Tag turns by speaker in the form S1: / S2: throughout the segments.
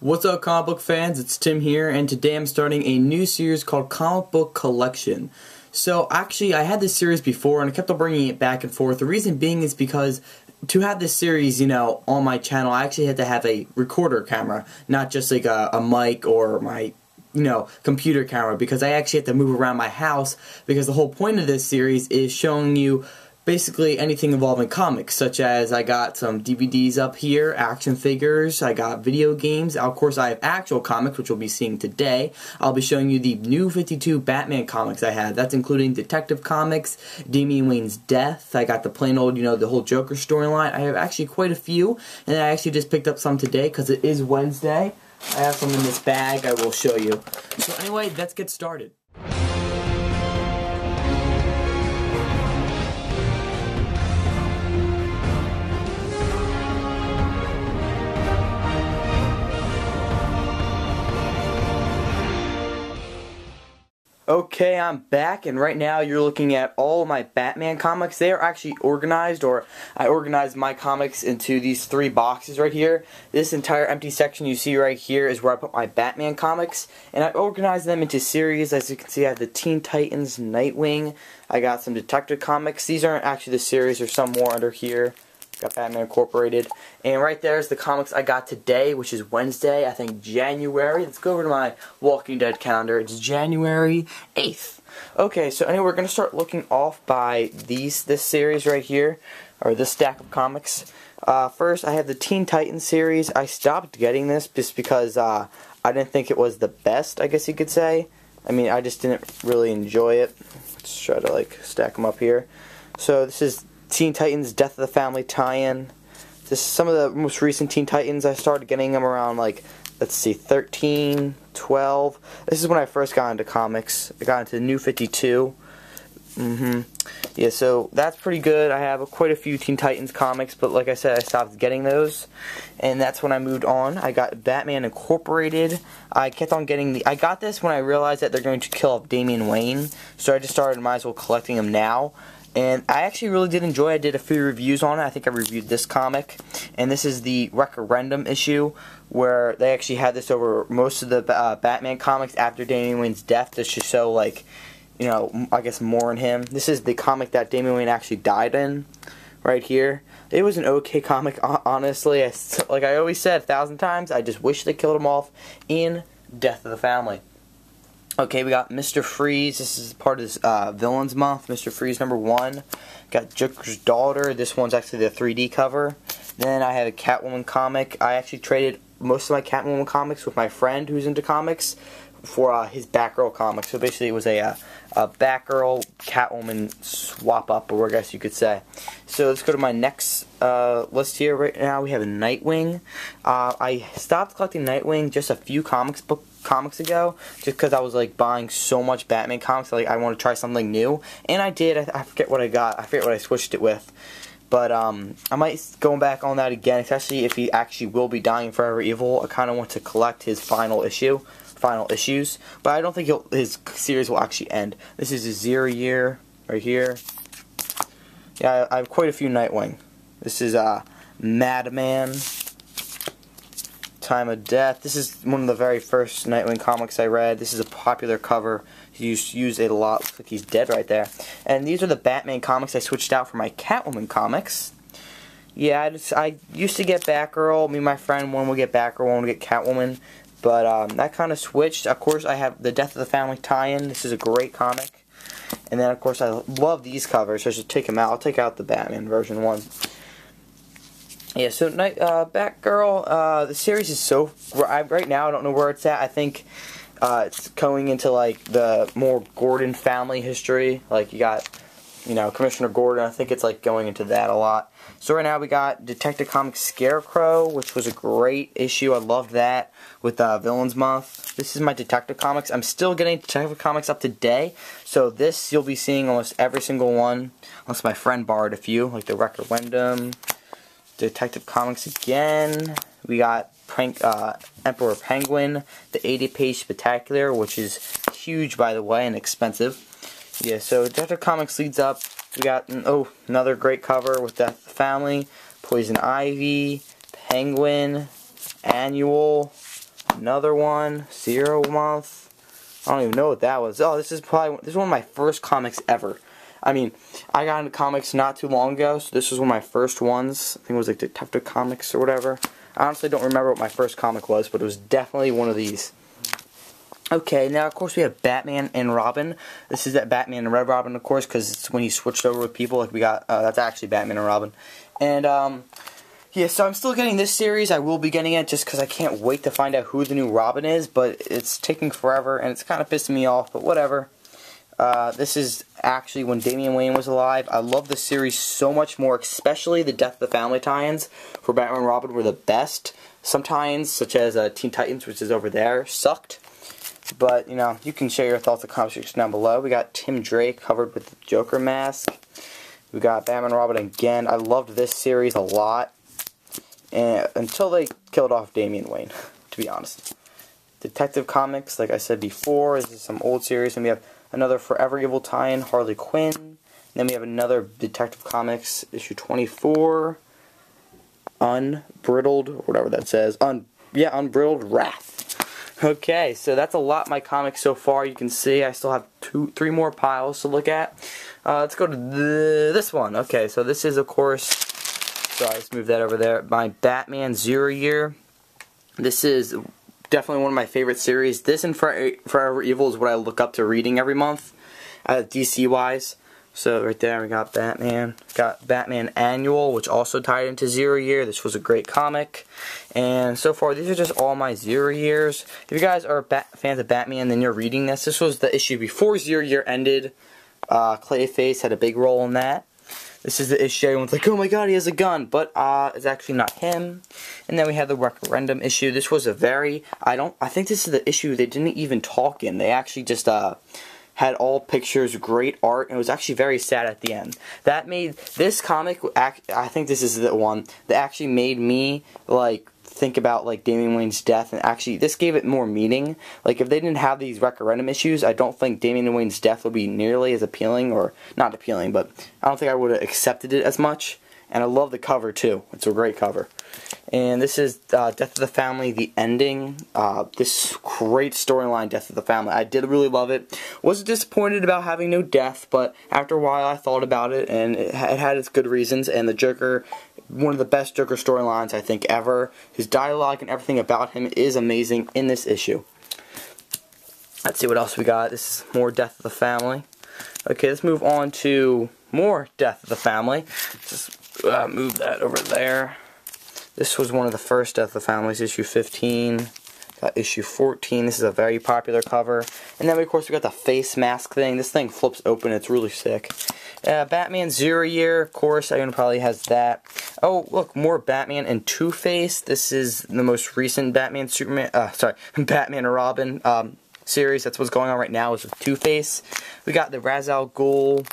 S1: What's up, comic book fans? It's Tim here, and today I'm starting a new series called Comic Book Collection. So actually, I had this series before and I kept on bringing it back and forth. The reason being is because to have this series, on my channel, I actually had to have a recorder camera, not just like a mic or my computer camera, because I actually have to move around my house, because the whole point of this series is showing you basically anything involving comics, such as I got some DVDs up here, action figures, I got video games, of course I have actual comics, which we'll be seeing today. I'll be showing you the new 52 Batman comics I have. That's including Detective Comics, Damian Wayne's death, I got the plain old, the whole Joker storyline. I have actually quite a few, and I actually just picked up some today because it is Wednesday. I have some in this bag I will show you. So anyway, let's get started. Okay, I'm back, and right now you're looking at all of my Batman comics. They are actually organized, or I organized my comics into these three boxes right here. This entire empty section you see right here is where I put my Batman comics, and I organized them into series. As you can see, I have the Teen Titans, Nightwing, I got some Detective Comics. These aren't actually the series, there's some more under here. Got Batman Incorporated. And right there is the comics I got today, which is Wednesday, I think January. Let's go over to my Walking Dead calendar. It's January 8th. Okay, so anyway, we're going to start looking off by this series right here, or this stack of comics. First, I have the Teen Titans series. I stopped getting this just because I didn't think it was the best, I guess you could say. I mean, I just didn't really enjoy it. Let's try to stack them up here. So this is Teen Titans Death of the Family tie-in. This is some of the most recent Teen Titans. I started getting them around let's see, 13, 12. This is when I first got into comics. I got into the New 52. Yeah, so that's pretty good. I have quite a few Teen Titans comics, but like I said, I stopped getting those, and that's when I moved on. I got Batman Incorporated. I kept on getting I got this when I realized that they're going to kill off Damian Wayne, so I just started, might as well, collecting them now. And I actually really did enjoy it. I did a few reviews on it. I think I reviewed this comic. And this is the referendum issue, where they actually had this over most of the Batman comics after Damian Wayne's death, just to show, I guess more in him. This is the comic that Damian Wayne actually died in, right here. It was an okay comic, honestly. Like I always said 1,000 times, I just wish they killed him off in Death of the Family. Okay, we got Mr. Freeze. This is part of this Villains Month. Mr. Freeze #1. Got Joker's Daughter. This one's actually the 3D cover. Then I have a Catwoman comic. I actually traded most of my Catwoman comics with my friend who's into comics for his Batgirl comic. So basically it was a Batgirl Catwoman swap up, or I guess you could say. So let's go to my next list here. Right now we have a Nightwing. I stopped collecting Nightwing just a few comics ago, just because I was buying so much Batman comics. I want to try something new, and I did. I forget what I got. I forget what I switched it with. But I might go back on that again, especially if he actually will be dying forever evil. I kind of want to collect his final issues, but I don't think his series will actually end. This is a 0 year right here. Yeah, I have quite a few Nightwing. This is Madman, Time of Death. This is one of the very first Nightwing comics I read. This is a popular cover. He's used it a lot. Looks like he's dead right there. And these are the Batman comics I switched out for my Catwoman comics. Yeah, I used to get Batgirl. Me and my friend, one would get Batgirl, one would get Catwoman. But that kind of switched. Of course, I have the Death of the Family tie-in. This is a great comic. And then, of course, I love these covers, so I should take them out. I'll take out the Batman version one. Yeah, so Batgirl, the series is right now I don't know where it's at. I think it's going into the more Gordon family history. You got Commissioner Gordon. I think it's going into that a lot. So right now we got Detective Comics Scarecrow, which was a great issue. I loved that with Villains Month. This is my Detective Comics. I'm still getting Detective Comics up to date. So this you'll be seeing almost every single one, unless my friend borrowed a few, like the Referendum. Detective Comics again. We got Emperor Penguin, the 80-page Spectacular, which is huge, by the way, and expensive. Yeah, so Detective Comics leads up. We got another great cover with Death of the Family, Poison Ivy, Penguin, Annual, Another one, 0 month. I don't even know what that was. Oh, this is one of my first comics ever. I mean, I got into comics not too long ago, so this was one of my first ones. I think it was like Detective Comics or whatever. I honestly don't remember what my first comic was, but it was definitely one of these. Okay, now of course we have Batman and Robin. This is that Batman and Red Robin, of course, because it's when he switched over with people. Like we got, that's actually Batman and Robin. And yeah, so I'm still getting this series. I will be getting it just because I can't wait to find out who the new Robin is. But it's taking forever, and it's kind of pissing me off. But whatever. This is actually when Damian Wayne was alive. I love this series so much more, especially the Death of the Family tie-ins for Batman and Robin were the best. Some tie-ins, such as Teen Titans, which is over there, sucked. But, you know, you can share your thoughts in the comment section down below. We got Tim Drake covered with the Joker mask. We got Batman and Robin again. I loved this series a lot. And until they killed off Damian Wayne, to be honest. Detective Comics, like I said before, this is some old series. And we have another Forever Evil tie-in, Harley Quinn. And then we have another Detective Comics, issue 24. Unbridled, or whatever that says. Unbridled Wrath. Okay, so that's a lot of my comics so far. You can see I still have 3 more piles to look at. Let's go to this one. Okay, so this is, of course, sorry, let's move that over there. My Batman 0 Year. This is definitely one of my favorite series. This and Forever Evil is what I look up to reading every month, DC-wise. So right there we got Batman. Got Batman Annual, which also tied into 0 Year. This was a great comic. And so far, these are just all my 0 years. If you guys are fans of Batman, then you're reading this. This was the issue before 0 Year ended. Clayface had a big role in that. This is the issue everyone's like, oh my god, he has a gun. But it's actually not him. And then we have the referendum issue. This was a very, I think this is the issue they didn't even talk in. They actually just, had all pictures, great art, and it was actually very sad at the end. That made this comic, I think this is the one that actually made me like think about like Damian Wayne's death, and actually this gave it more meaning. Like if they didn't have these referendum issues, I don't think Damian Wayne's death would be nearly as appealing, or not appealing, but I don't think I would have accepted it as much. And I love the cover too. It's a great cover. And this is Death of the Family, the ending. This great storyline, Death of the Family. I did really love it. Was disappointed about having no death, but after a while I thought about it, and it had its good reasons. And the Joker, one of the best Joker storylines I think ever. His dialogue and everything about him is amazing in this issue. Let's see what else we got. This is more Death of the Family. Okay, let's move on to more Death of the Family. Just move that over there. This was one of the first Death of the Families, issue 15. Got issue 14. This is a very popular cover. And then, of course, we got the face mask thing. This thing flips open. It's really sick. Batman 0 Year, of course. Everyone probably has that. Oh, look, more Batman and Two-Face. This is the most recent Batman Batman and Robin series. That's what's going on right now is with Two-Face. We got the Ra's al Ghul,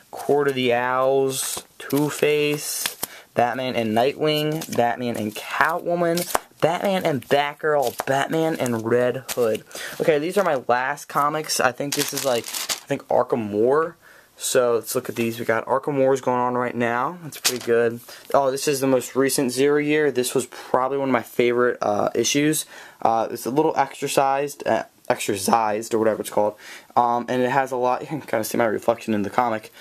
S1: Court of the Owls, Two-Face, Batman and Nightwing, Batman and Catwoman, Batman and Batgirl, Batman and Red Hood. Okay, these are my last comics. I think this is like, Arkham War. So let's look at these. We got Arkham Wars going on right now. That's pretty good. Oh, this is the most recent 0 Year. This was probably one of my favorite issues. It's a little exercised or whatever it's called. And it has a lot, you can kind of see my reflection in the comic.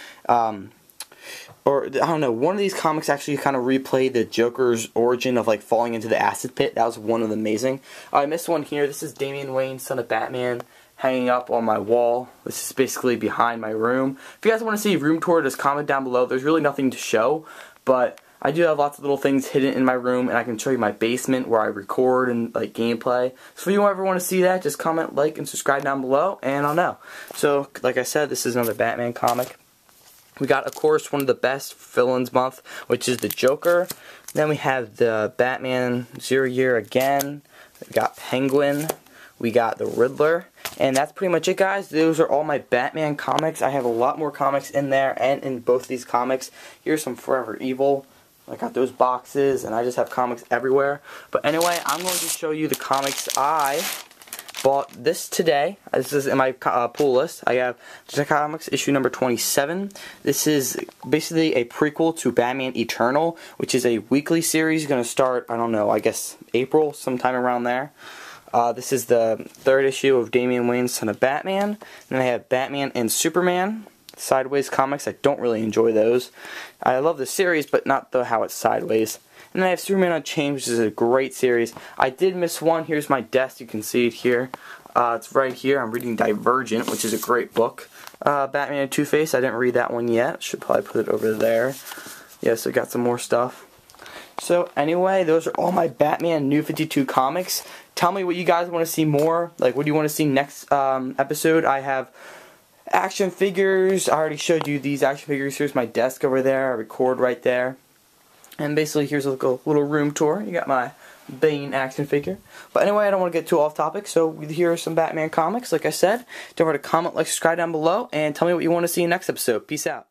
S1: Or, I don't know, one of these comics actually kind of replayed the Joker's origin of, like, falling into the acid pit. That was one of the amazing. I missed one here. This is Damian Wayne, son of Batman, hanging up on my wall. This is basically behind my room. If you guys want to see a room tour, just comment down below. There's really nothing to show, but I do have lots of little things hidden in my room, and I can show you my basement where I record and, like, gameplay. So if you ever want to see that, just comment, like, and subscribe down below, and I'll know. So, like I said, this is another Batman comic. We got, of course, one of the best villains month, which is the Joker. Then we have the Batman 0 Year again. We got Penguin. We got the Riddler. And that's pretty much it, guys. Those are all my Batman comics. I have a lot more comics in there and in both these comics. Here's some Forever Evil. I got those boxes, and I just have comics everywhere. But anyway, I'm going to show you the comics I bought this today. This is in my pull list. I have Detective Comics issue number 27. This is basically a prequel to Batman Eternal, which is a weekly series going to start, I don't know, I guess April, sometime around there. This is the third issue of Damian Wayne's Son of Batman. And then I have Batman and Superman sideways comics. I don't really enjoy those. I love the series, but not how it's sideways. And then I have Superman Unchained, which is a great series. I did miss one. Here's my desk. You can see it here. It's right here. I'm reading Divergent, which is a great book. Batman and Two-Face. I didn't read that one yet. Should probably put it over there. Yeah, so got some more stuff. So anyway, those are all my Batman New 52 comics. Tell me what you guys want to see more. Like, what do you want to see next episode? I have action figures. I already showed you these action figures. Here's my desk over there. I record right there. And basically, here's a little room tour. You got my Bane action figure. But anyway, I don't want to get too off topic, so here are some Batman comics. Like I said, don't forget to comment, like, subscribe down below, and tell me what you want to see in the next episode. Peace out.